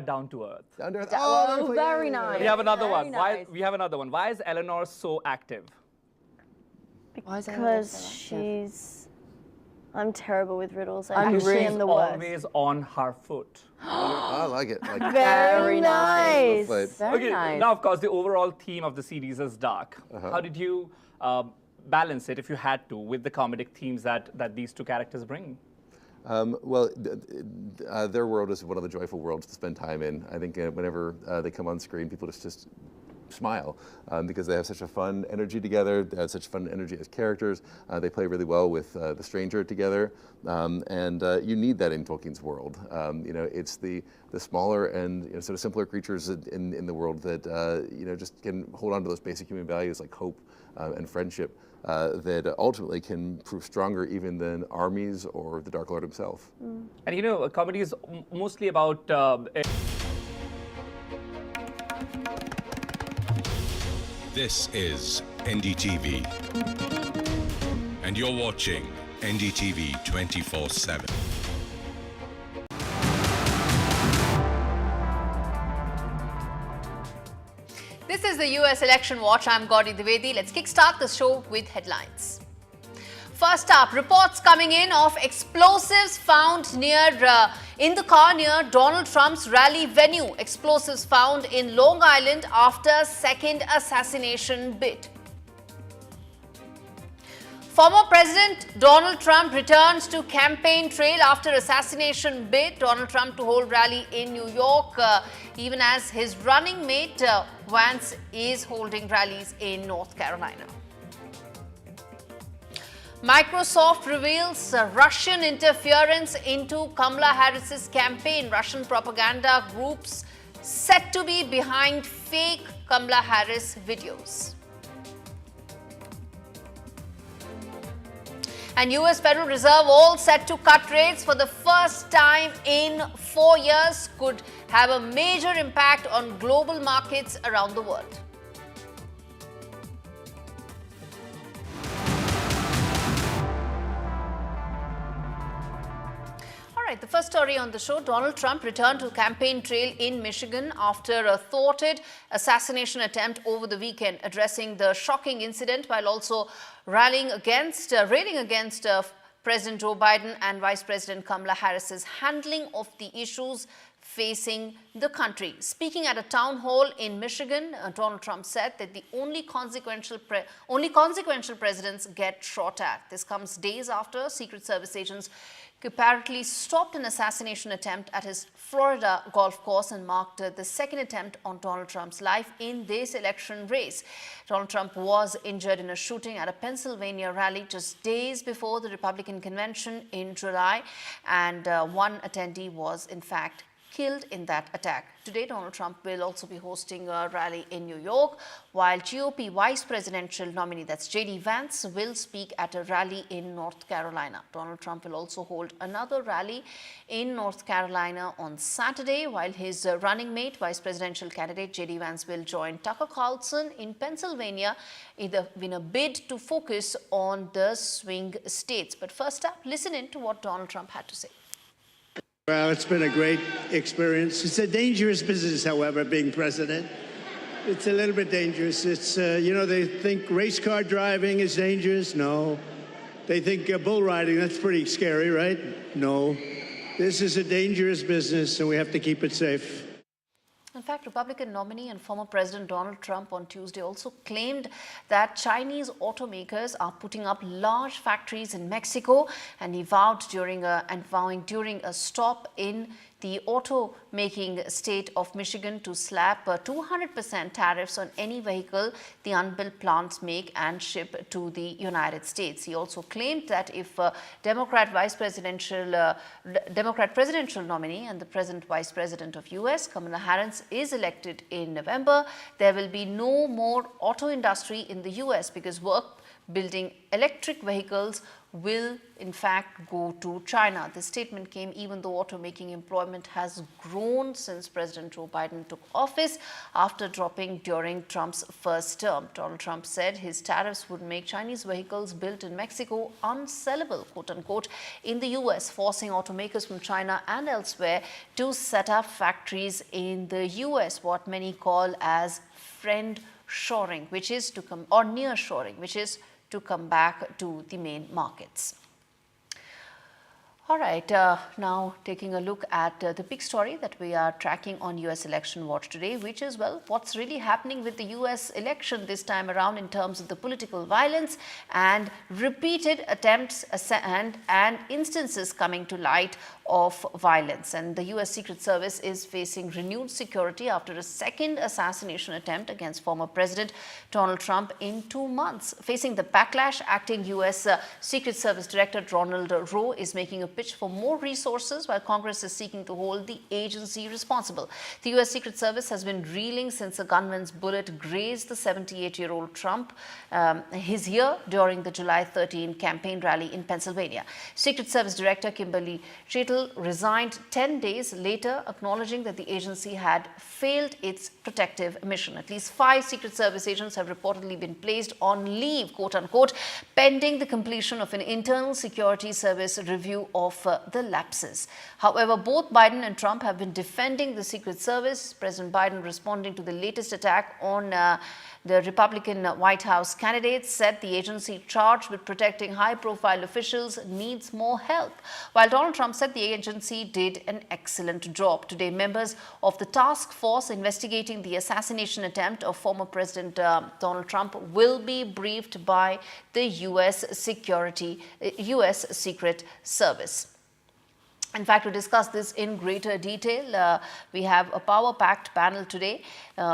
down to earth. Down to earth. Oh, very nice. We have another one. Nice. We have another one. Why is Eleanor so active? Because I'm terrible with riddles. I'm actually am the worst. always on her foot. I like it. Like Very nice. Okay, now of course the overall theme of the series is dark. How did you balance it, if you had to, with the comedic themes that these two characters bring? Well, their world is one of the joyful worlds to spend time in. I think whenever they come on screen, people just smile because they have such a fun energy together. They have such fun energy as characters. They play really well with the stranger together, and you need that in Tolkien's world. You know, it's the smaller and sort of simpler creatures in the world that just can hold on to those basic human values like hope and friendship that ultimately can prove stronger even than armies or the Dark Lord himself. And you know, comedy is mostly about This is NDTV, and you're watching NDTV 24/7. This is the US Election Watch. I'm Gauri Dwivedi. Let's kickstart the show with headlines. First up, reports coming in of explosives found in the car near Donald Trump's rally venue. Explosives found in Long Island after second assassination bid. Former President Donald Trump returns to campaign trail after assassination bid. Donald Trump to hold rally in New York, even as his running mate Vance is holding rallies in North Carolina. Microsoft reveals Russian interference into Kamala Harris's campaign. Russian propaganda groups said to be behind fake Kamala Harris videos. And US Federal Reserve all set to cut rates for the first time in 4 years, could have a major impact on global markets around the world. Right, the first story on the show, Donald Trump returned to campaign trail in Michigan after a thwarted assassination attempt over the weekend, addressing the shocking incident while also railing against President Joe Biden and Vice President Kamala Harris's handling of the issues facing the country. Speaking at a town hall in Michigan, Donald Trump said that the only consequential presidents get shot at. This comes days after Secret Service agents apparently stopped an assassination attempt at his Florida golf course and marked the second attempt on Donald Trump's life in this election race. Donald Trump was injured in a shooting at a Pennsylvania rally just days before the Republican convention in July, and one attendee was in fact killed in that attack. Today, Donald Trump will also be hosting a rally in New York, while GOP vice presidential nominee, that's J.D. Vance, will speak at a rally in North Carolina. Donald Trump will also hold another rally in North Carolina on Saturday, while his running mate, vice presidential candidate J.D. Vance, will join Tucker Carlson in Pennsylvania in a bid to focus on the swing states. But first up, listen in to what Donald Trump had to say. Well, it's been a great experience. It's a dangerous business, however, being president. It's a little bit dangerous. It's, they think race car driving is dangerous. No. They think bull riding, that's pretty scary, right? No. This is a dangerous business, and we have to keep it safe. In fact, Republican nominee and former President Donald Trump on Tuesday also claimed that Chinese automakers are putting up large factories in Mexico, and he vowed during a stop in the auto-making state of Michigan to slap 200% tariffs on any vehicle the unbuilt plants make and ship to the United States. He also claimed that if Democrat presidential nominee and the present Vice President of US, Kamala Harris, is elected in November, there will be no more auto industry in the US because building electric vehicles will in fact go to China. This statement came even though automaking employment has grown since President Joe Biden took office after dropping during Trump's first term. Donald Trump said his tariffs would make Chinese vehicles built in Mexico unsellable, quote unquote, in the US, forcing automakers from China and elsewhere to set up factories in the US, what many call as friend shoring, which is to come, or near shoring, which is to come back to the main markets. All right, now taking a look at the big story that we are tracking on US Election Watch today, which is, well, what's really happening with the US election this time around in terms of the political violence and repeated attempts and instances coming to light of violence. And the US Secret Service is facing renewed security after a second assassination attempt against former President Donald Trump in 2 months. Facing the backlash, acting US Secret Service Director Ronald Rowe is making a pitch for more resources while Congress is seeking to hold the agency responsible. The US Secret Service has been reeling since a gunman's bullet grazed the 78-year-old Trump his ear during the July 13 campaign rally in Pennsylvania. Secret Service Director Kimberly Sheitel resigned 10 days later, acknowledging that the agency had failed its protective mission. At least 5 Secret Service agents have reportedly been placed on leave, quote unquote, pending the completion of an internal security service review of the lapses. However, both Biden and Trump have been defending the Secret Service. President Biden, responding to the latest attack on the Republican White House candidates, said the agency charged with protecting high-profile officials needs more help, while Donald Trump said the agency did an excellent job. Today, members of the task force investigating the assassination attempt of former President Donald Trump will be briefed by the US Secret Service. In fact, to discuss this in greater detail, we have a power-packed panel today.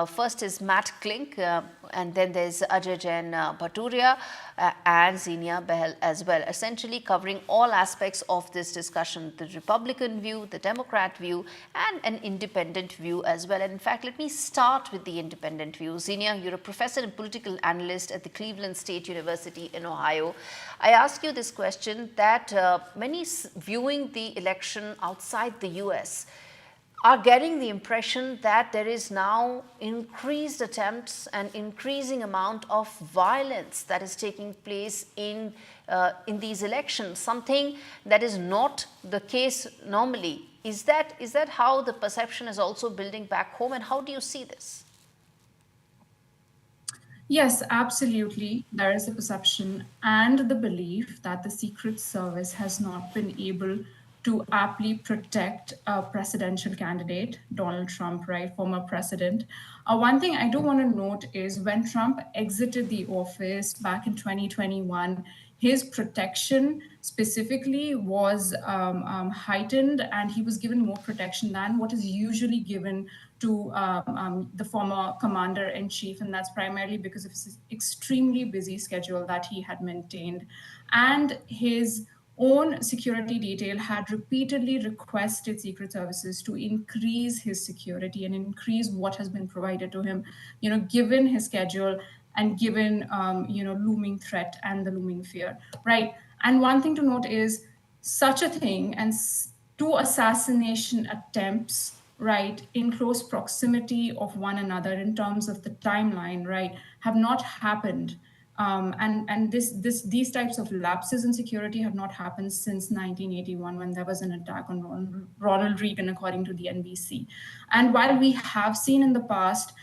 First is Matt Klink, and then there's Ajay Jain Bhaturia and Zenia Behel as well, essentially covering all aspects of this discussion, the Republican view, the Democrat view, and an independent view as well. And in fact, let me start with the independent view. Zenia, you're a professor and political analyst at the Cleveland State University in Ohio. I ask you this question that many viewing the election outside the US are getting the impression that there is now increased attempts and increasing amount of violence that is taking place in these elections, something that is not the case normally. Is that how the perception is also building back home, and how do you see this? Yes, absolutely. There is a perception and the belief that the Secret Service has not been able to aptly protect a presidential candidate, Donald Trump, right, former president. One thing I do want to note is when Trump exited the office back in 2021, his protection specifically was heightened, and he was given more protection than what is usually given to the former commander-in-chief, and that's primarily because of his extremely busy schedule that he had maintained. And his own security detail had repeatedly requested Secret Services to increase his security and increase what has been provided to him, given his schedule and given, looming threat and the looming fear, right? And one thing to note is such a thing and 2 assassination attempts, right, in close proximity of one another in terms of the timeline, right, have not happened. And these types of lapses in security have not happened since 1981, when there was an attack on Ronald Reagan, according to the NBC. And while we have seen in the past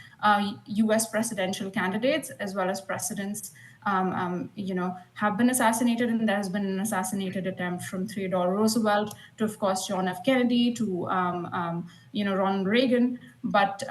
U.S. presidential candidates as well as presidents, have been assassinated, and there has been an assassinated attempt from Theodore Roosevelt to, of course, John F. Kennedy to, Ronald Reagan. But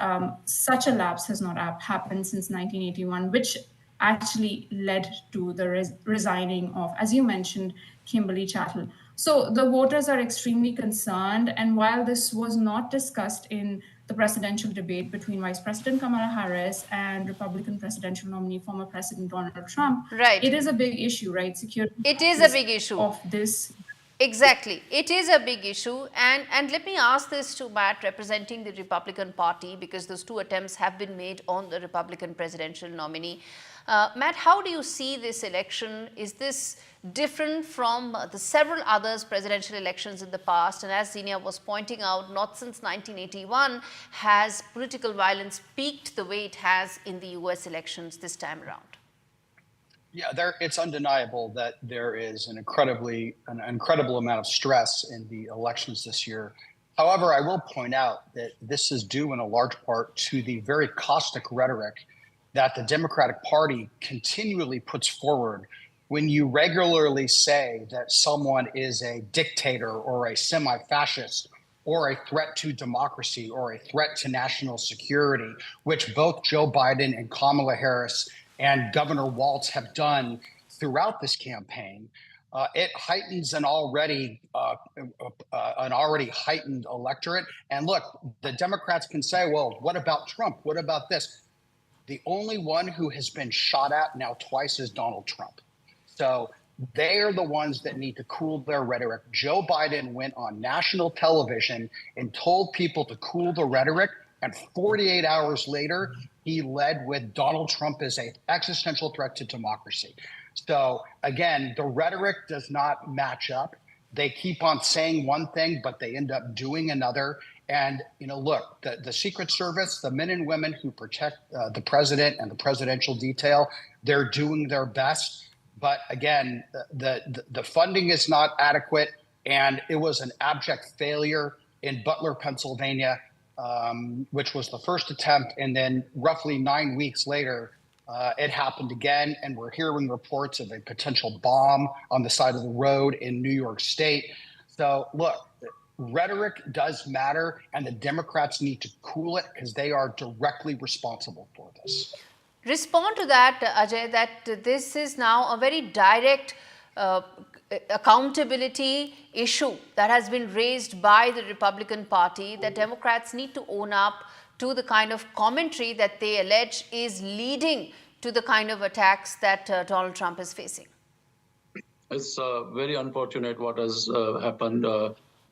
such a lapse has not happened since 1981, which actually led to the resigning of, as you mentioned, Kimberly Chattel. So the voters are extremely concerned. And while this was not discussed in the presidential debate between Vice President Kamala Harris and Republican presidential nominee, former President Donald Trump, right, it is a big issue, right? Security. It is a big issue of this. Exactly. It is a big issue. And let me ask this to Matt, representing the Republican Party, because those two attempts have been made on the Republican presidential nominee. Matt, how do you see this election? Is this different from the several others presidential elections in the past? And as Zenia was pointing out, not since 1981 has political violence peaked the way it has in the US elections this time around. Yeah, it's undeniable that there is an incredible amount of stress in the elections this year. However, I will point out that this is due in a large part to the very caustic rhetoric that the Democratic Party continually puts forward when you regularly say that someone is a dictator or a semi-fascist or a threat to democracy or a threat to national security, which both Joe Biden and Kamala Harris and Governor Walz have done throughout this campaign. It heightens an already heightened electorate. And look, the Democrats can say, well, what about Trump? What about this? The only one who has been shot at now twice is Donald Trump. So they are the ones that need to cool their rhetoric. Joe Biden went on national television and told people to cool the rhetoric. And 48 hours later, he led with Donald Trump as an existential threat to democracy. So again, the rhetoric does not match up. They keep on saying one thing, but they end up doing another. And, look, the Secret Service, the men and women who protect the president and the presidential detail, they're doing their best. But again, the funding is not adequate. And it was an abject failure in Butler, Pennsylvania, which was the first attempt. And then roughly 9 weeks later, it happened again. And we're hearing reports of a potential bomb on the side of the road in New York State. So look, rhetoric does matter, and the Democrats need to cool it because they are directly responsible for this. Respond to that, Ajay, that this is now a very direct accountability issue that has been raised by the Republican Party, that Democrats need to own up to the kind of commentary that they allege is leading to the kind of attacks that Donald Trump is facing. It's very unfortunate what has happened,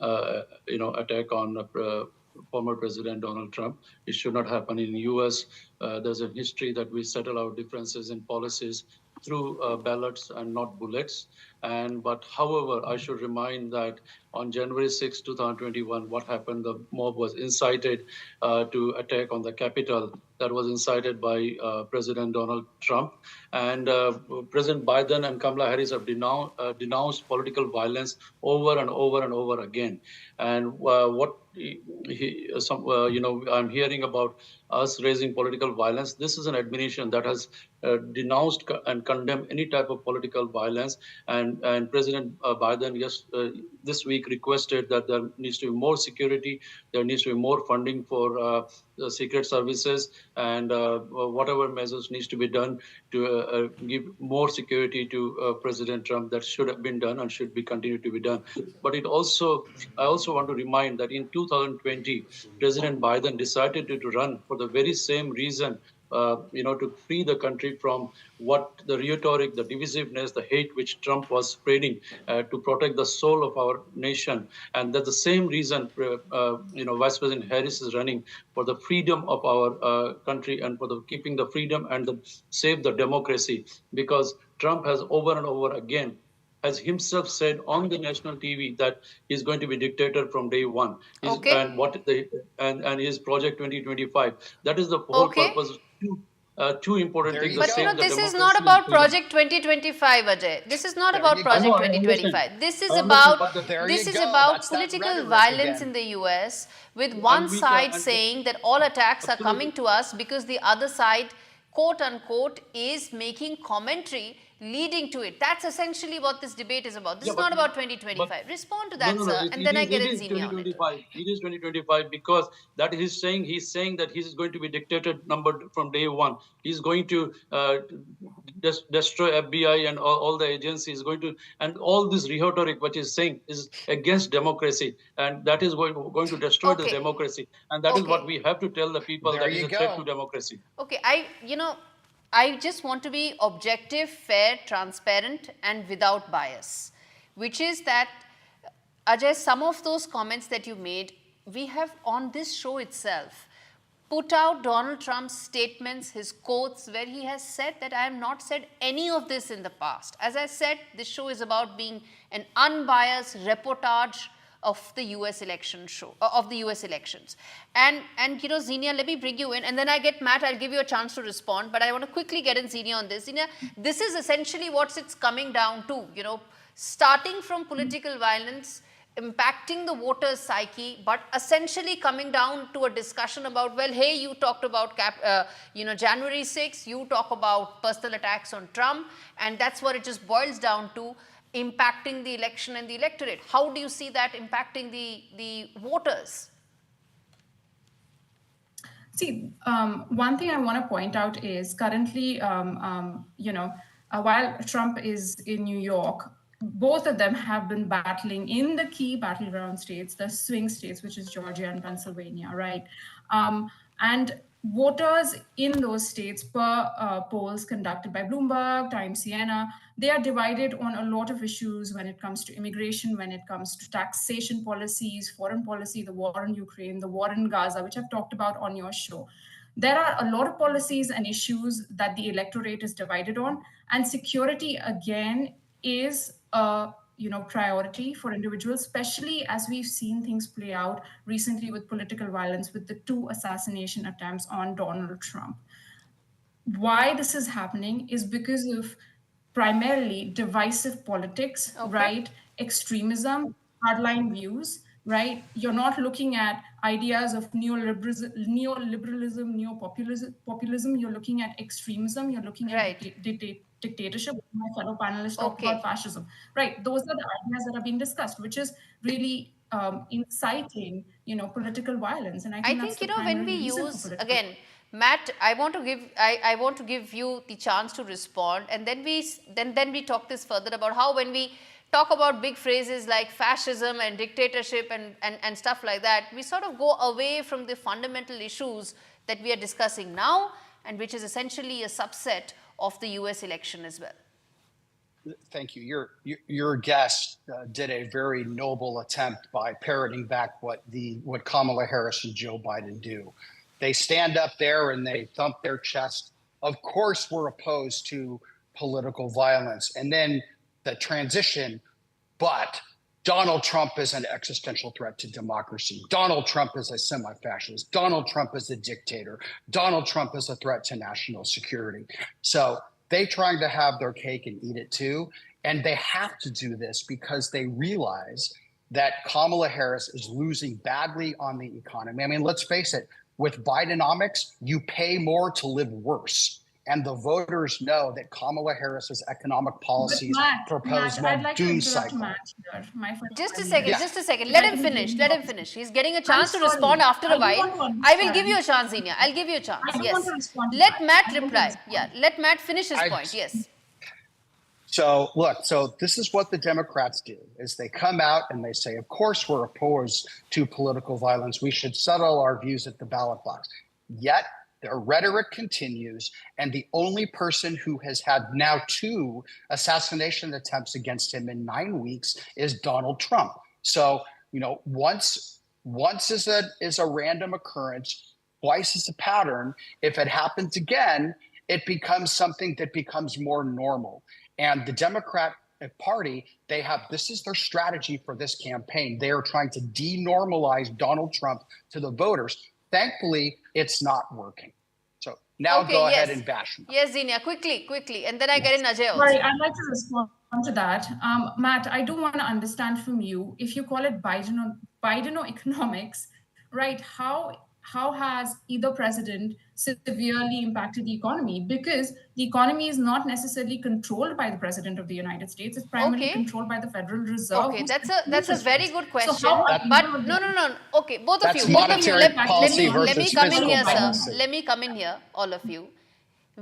attack on former President Donald Trump. It should not happen in the US. There's a history that we settle our differences in policies through ballots and not bullets. But however, I should remind that on January 6, 2021, what happened, the mob was incited to attack on the Capitol. That was incited by President Donald Trump. And President Biden and Kamala Harris have denounced political violence over and over and over again. And I'm hearing about us raising political violence. This is an administration that has denounced and condemned any type of political violence. And President Biden this week requested that there needs to be more security, there needs to be more funding for the secret services, and whatever measures needs to be done to give more security to President Trump, that should have been done and should be continued to be done. But I also want to remind that in 2020, President Biden decided to run for the very same reason, to free the country from what the rhetoric, the divisiveness, the hate which Trump was spreading, to protect the soul of our nation. And that's the same reason, Vice President Harris is running for the freedom of our country and for the keeping the freedom and save the democracy. Because Trump has over and over again has himself said on the national TV that he's going to be dictator from day one. And his Project 2025. That is the whole purpose. Two important things. But this is not about Project 2025, Ajay. This is not about Project 2025. This is about political violence in the US, with one side saying that all attacks are coming to us because the other side, quote unquote, is making commentary leading to it. That's essentially what this debate is about. This is not about 2025. Respond to that, sir, and then I get in Zenia on it. It is 2025 because that he's saying that he's going to be dictator from day one. He's going to destroy FBI and all the agencies. And all this rhetoric, what he's saying, is against democracy, and that is going to destroy the democracy. And that is what we have to tell the people, that is a threat to democracy. Okay, I just want to be objective, fair, transparent, and without bias, which is that Ajay, some of those comments that you made, we have on this show itself put out Donald Trump's statements, his quotes, where he has said that I have not said any of this in the past. As I said, this show is about being an unbiased reportage of the US election show, of the US elections. And you know, Zenia, let me bring you in, and then I get Matt, I'll give you a chance to respond, but I want to quickly get in Zenia on this. Zenia, this is essentially what it's coming down to, you know, starting from political violence, impacting the voters' psyche, but essentially coming down to a discussion about, well, hey, you talked about January 6th, you talk about personal attacks on Trump, and that's what it just boils down to, impacting the election and the electorate. How do you see that impacting the voters? See, one thing I want to point out is currently, while Trump is in New York, both of them have been battling in the key battleground states, the swing states, which is Georgia and Pennsylvania, right? And voters in those states, per polls conducted by Bloomberg, Times Siena, they are divided on a lot of issues when it comes to immigration, when it comes to taxation policies, foreign policy, the war in Ukraine, the war in Gaza, which I've talked about on your show. There are a lot of policies and issues that the electorate is divided on, and security, again, is a priority for individuals, especially as we've seen things play out recently with political violence, with the 2 assassination attempts on Donald Trump. Why this is happening is because of primarily divisive politics, right? Extremism, hardline views, right? You're not looking at ideas of neoliberalism, neopopulism. You're looking at extremism. You're looking at dictatorship. My fellow panelists talked about fascism, right? Those are the ideas that are being discussed, which is really inciting, political violence. And I think that's when we use, again, Matt, I want to give you the chance to respond, and then we talk this further about how when we talk about big phrases like fascism and dictatorship and stuff like that, we sort of go away from the fundamental issues that we are discussing now, and which is essentially a subset of the US election as well. Thank you. Your guest did a very noble attempt by parroting back what Kamala Harris and Joe Biden do. They stand up there and they thump their chest. Of course, we're opposed to political violence. And then the transition, but Donald Trump is an existential threat to democracy. Donald Trump is a semi-fascist. Donald Trump is a dictator. Donald Trump is a threat to national security. So they're trying to have their cake and eat it too. And they have to do this because they realize that Kamala Harris is losing badly on the economy. I mean, let's face it, with Bidenomics, you pay more to live worse. And the voters know that Kamala Harris's economic policies propose no doom cycle. Just a second. Let him finish. He's getting a chance to respond after a while. I will give you a chance, Zenia. I'll give you a chance. Yes. Let Matt reply. Yeah. Let Matt finish his point. Yes. So look, this is what the Democrats do, is they come out and they say, of course, we're opposed to political violence. We should settle our views at the ballot box. Yet their rhetoric continues, and the only person who has had now 2 assassination attempts against him in 9 weeks is Donald Trump. So, once is a random occurrence, twice is a pattern. If it happens again, it becomes something that becomes more normal. And the Democrat Party, this is their strategy for this campaign. They are trying to denormalize Donald Trump to the voters. Thankfully, it's not working. So now go ahead and bash him. Yes, Zenia, quickly. And then I get in Ajay also. Sorry, I'd like to respond to that. Matt, I do want to understand from you, if you call it Bidenomics, right, how has either president severely impacted the economy? Because the economy is not necessarily controlled by the president of the United States. It's primarily controlled by the Federal Reserve. Okay, that's a very good question. So but no. Okay, both of you. Let me come in here, sir. Let me come in here, all of you.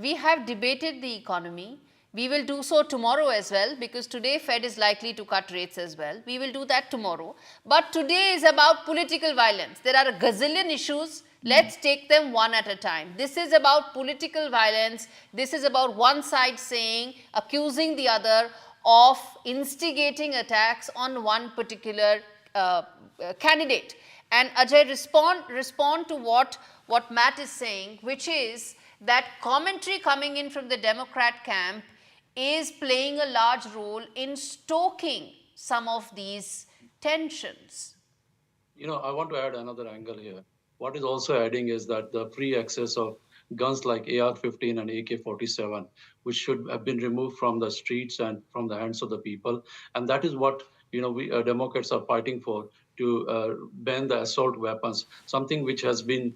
We have debated the economy. We will do so tomorrow as well, because today Fed is likely to cut rates as well. We will do that tomorrow. But today is about political violence. There are a gazillion issues. Let's take them one at a time. This is about political violence. This is about one side accusing the other of instigating attacks on one particular candidate. And Ajay, respond to what Matt is saying, which is that commentary coming in from the Democrat camp is playing a large role in stoking some of these tensions. I want to add another angle here. What is also adding is that the free access of guns like AR-15 and AK-47, which should have been removed from the streets and from the hands of the people. And that is what we Democrats are fighting for, to ban the assault weapons, something which has been,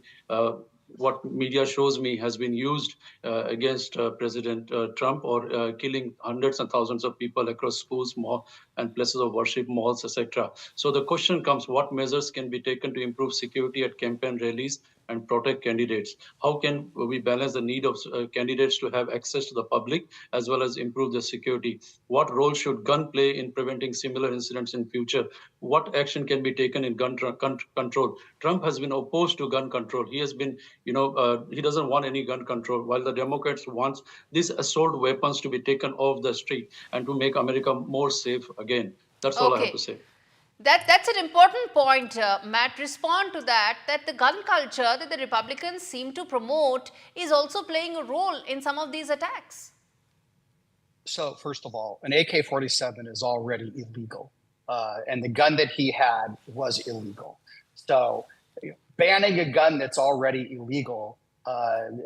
what media shows me, has been used against President Trump, or killing hundreds and thousands of people across schools, malls, and places of worship, malls, etc. So the question comes, what measures can be taken to improve security at campaign rallies and protect candidates? How can we balance the need of candidates to have access to the public as well as improve the security? What role should gun play in preventing similar incidents in future? What action can be taken in gun control? Trump has been opposed to gun control. He has been, he doesn't want any gun control, while the Democrats want these assault weapons to be taken off the street and to make America more safe again. That's all I have to say. That's an important point, Matt. Respond to that the gun culture that the Republicans seem to promote is also playing a role in some of these attacks. So first of all, an AK-47 is already illegal. And the gun that he had was illegal. So banning a gun that's already illegal,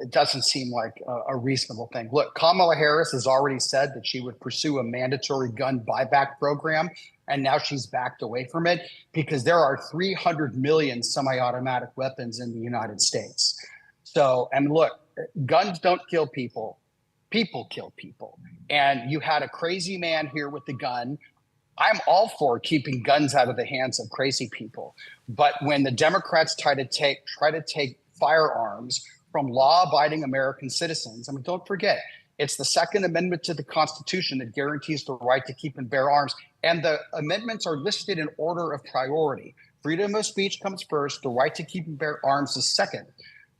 it doesn't seem like a reasonable thing. Look, Kamala Harris has already said that she would pursue a mandatory gun buyback program, and now she's backed away from it because there are 300 million semi-automatic weapons in the United States. So, and look, guns don't kill people. People kill people. And you had a crazy man here with the gun. I'm all for keeping guns out of the hands of crazy people. But when the Democrats try to take firearms from law-abiding American citizens, I mean, don't forget, it's the Second Amendment to the Constitution that guarantees the right to keep and bear arms. And the amendments are listed in order of priority. Freedom of speech comes first. The right to keep and bear arms is second.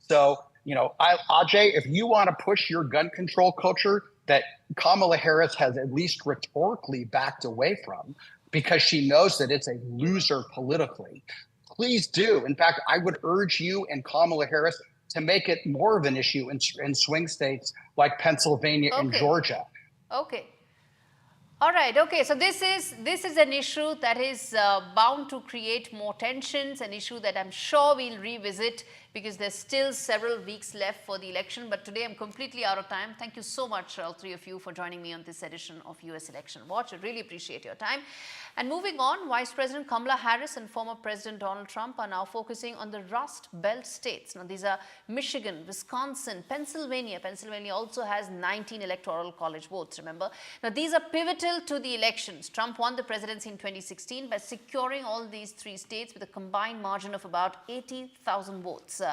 So, Ajay, if you want to push your gun control culture that Kamala Harris has at least rhetorically backed away from because she knows that it's a loser politically, please do. In fact, I would urge you and Kamala Harris to make it more of an issue in swing states like Pennsylvania and Georgia. Okay. All right. Okay. So this is an issue that is bound to create more tensions, an issue that I'm sure we'll revisit because there's still several weeks left for the election. But today I'm completely out of time. Thank you so much, all three of you, for joining me on this edition of US Election Watch. I really appreciate your time. And moving on, Vice President Kamala Harris and former President Donald Trump are now focusing on the Rust Belt states. Now, these are Michigan, Wisconsin, Pennsylvania. Pennsylvania also has 19 electoral college votes, remember? Now, these are pivotal to the elections. Trump won the presidency in 2016 by securing all these three states with a combined margin of about 80,000 votes.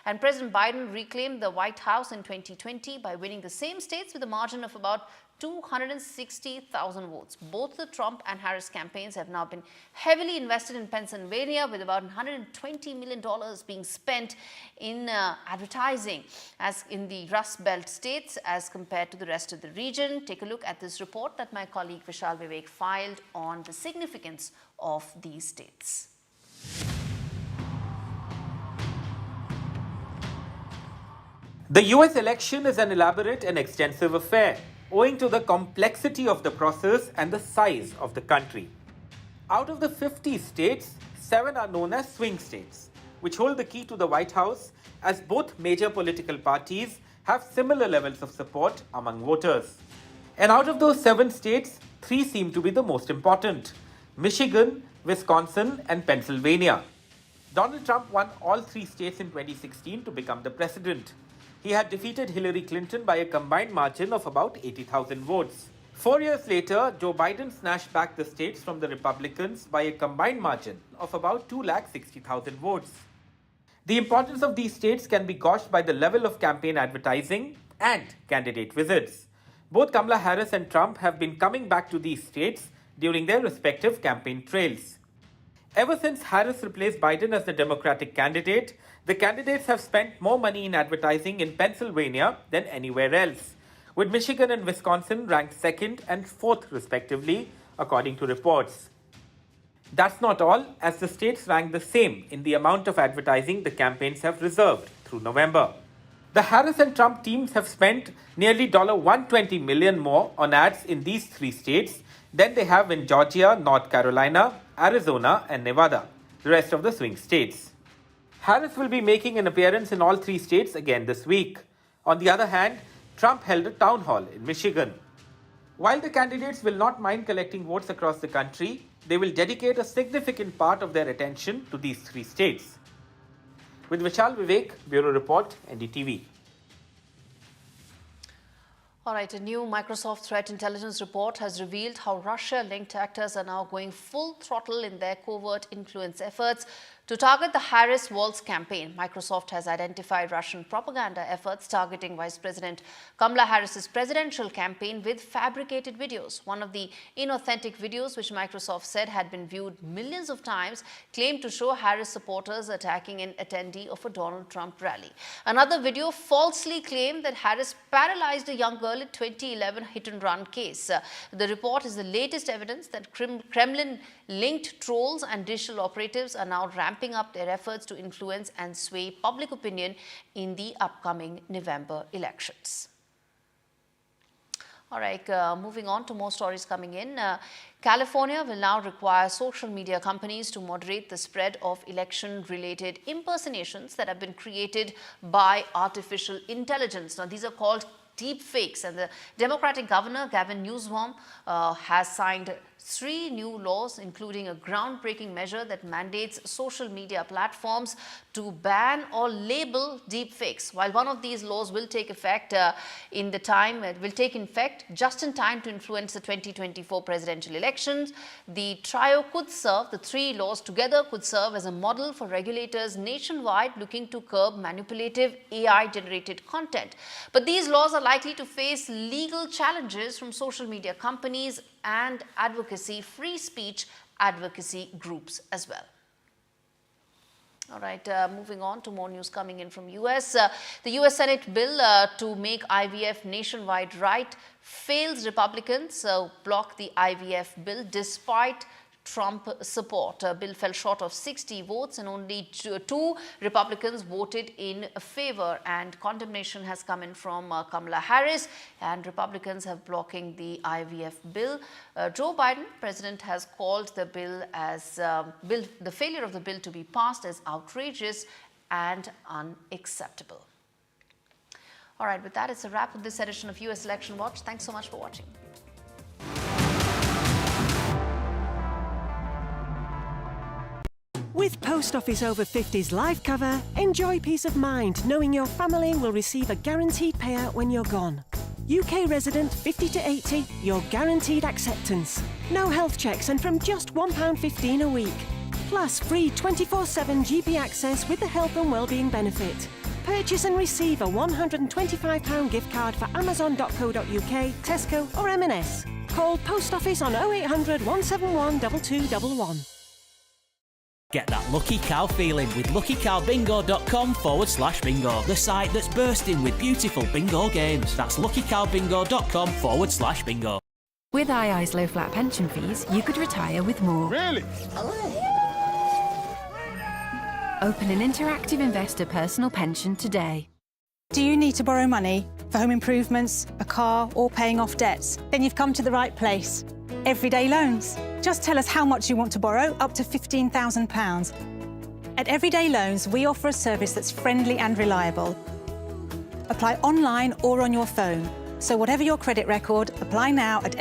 And President Biden reclaimed the White House in 2020 by winning the same states with a margin of about 260,000 votes. Both the Trump and Harris campaigns have now been heavily invested in Pennsylvania, with about $120 million being spent in advertising as in the Rust Belt states as compared to the rest of the region. Take a look at this report that my colleague Vishal Vivek filed on the significance of these states. The US election is an elaborate and extensive affair, owing to the complexity of the process and the size of the country. Out of the 50 states, 7 are known as swing states, which hold the key to the White House, as both major political parties have similar levels of support among voters. And out of those 7 states, 3 seem to be the most important: Michigan, Wisconsin, and Pennsylvania. Donald Trump won all 3 states in 2016 to become the president. He had defeated Hillary Clinton by a combined margin of about 80,000 votes. 4 years later, Joe Biden snatched back the states from the Republicans by a combined margin of about 260,000 votes. The importance of these states can be gauged by the level of campaign advertising and candidate visits. Both Kamala Harris and Trump have been coming back to these states during their respective campaign trails. Ever since Harris replaced Biden as the Democratic candidate, the candidates have spent more money in advertising in Pennsylvania than anywhere else, with Michigan and Wisconsin ranked 2nd and 4th respectively, according to reports. That's not all, as the states rank the same in the amount of advertising the campaigns have reserved through November. The Harris and Trump teams have spent nearly $120 million more on ads in these three states than they have in Georgia, North Carolina, Arizona, and Nevada, the rest of the swing states. Harris will be making an appearance in all three states again this week. On the other hand, Trump held a town hall in Michigan. While the candidates will not mind collecting votes across the country, they will dedicate a significant part of their attention to these three states. With Vishal Vivek, Bureau Report, NDTV. All right, a new Microsoft threat intelligence report has revealed how Russia-linked actors are now going full throttle in their covert influence efforts to target the Harris-Walz campaign. Microsoft has identified Russian propaganda efforts targeting Vice President Kamala Harris's presidential campaign with fabricated videos. One of the inauthentic videos, which Microsoft said had been viewed millions of times, claimed to show Harris supporters attacking an attendee of a Donald Trump rally. Another video falsely claimed that Harris paralyzed a young girl in 2011 hit-and-run case. The report is the latest evidence that Kremlin-linked trolls and digital operatives are now ramping up their efforts to influence and sway public opinion in the upcoming November elections. All right, moving on to more stories coming in. California will now require social media companies to moderate the spread of election-related impersonations that have been created by artificial intelligence. Now, these are called deep fakes, and the Democratic governor, Gavin Newsom, has signed 3 new laws, including a groundbreaking measure that mandates social media platforms to ban or label deepfakes. While one of these laws will take effect just in time to influence the 2024 presidential elections, the 3 laws together could serve as a model for regulators nationwide looking to curb manipulative AI-generated content. But these laws are likely to face legal challenges from social media companies and free speech advocacy groups as well. All right, moving on to more news coming in from US. The US Senate bill to make IVF nationwide right fails. Republicans block the IVF bill despite Trump support. Bill fell short of 60 votes and only 2 Republicans voted in favor, and condemnation has come in from Kamala Harris, and Republicans have blocking the IVF bill. Joe Biden, president, has called the bill as the failure of the bill to be passed as outrageous and unacceptable. All right, with that, it's a wrap with this edition of US Election Watch. Thanks so much for watching. With Post Office Over 50's life cover, enjoy peace of mind knowing your family will receive a guaranteed payout when you're gone. UK resident 50 to 80, you're guaranteed acceptance. No health checks and from just £1.15 a week. Plus free 24/7 GP access with the health and wellbeing benefit. Purchase and receive a £125 gift card for Amazon.co.uk, Tesco or M&S. Call Post Office on 0800 171 2211. Get that lucky cow feeling with luckycowbingo.com/bingo, the site that's bursting with beautiful bingo games. That's luckycowbingo.com/bingo. With II's low flat pension fees, you could retire with more. Really? Open an interactive investor personal pension today. Do you need to borrow money for home improvements, a car, or paying off debts? Then you've come to the right place. Everyday Loans. Just tell us how much you want to borrow, up to £15,000. At Everyday Loans, we offer a service that's friendly and reliable. Apply online or on your phone. So whatever your credit record, apply now at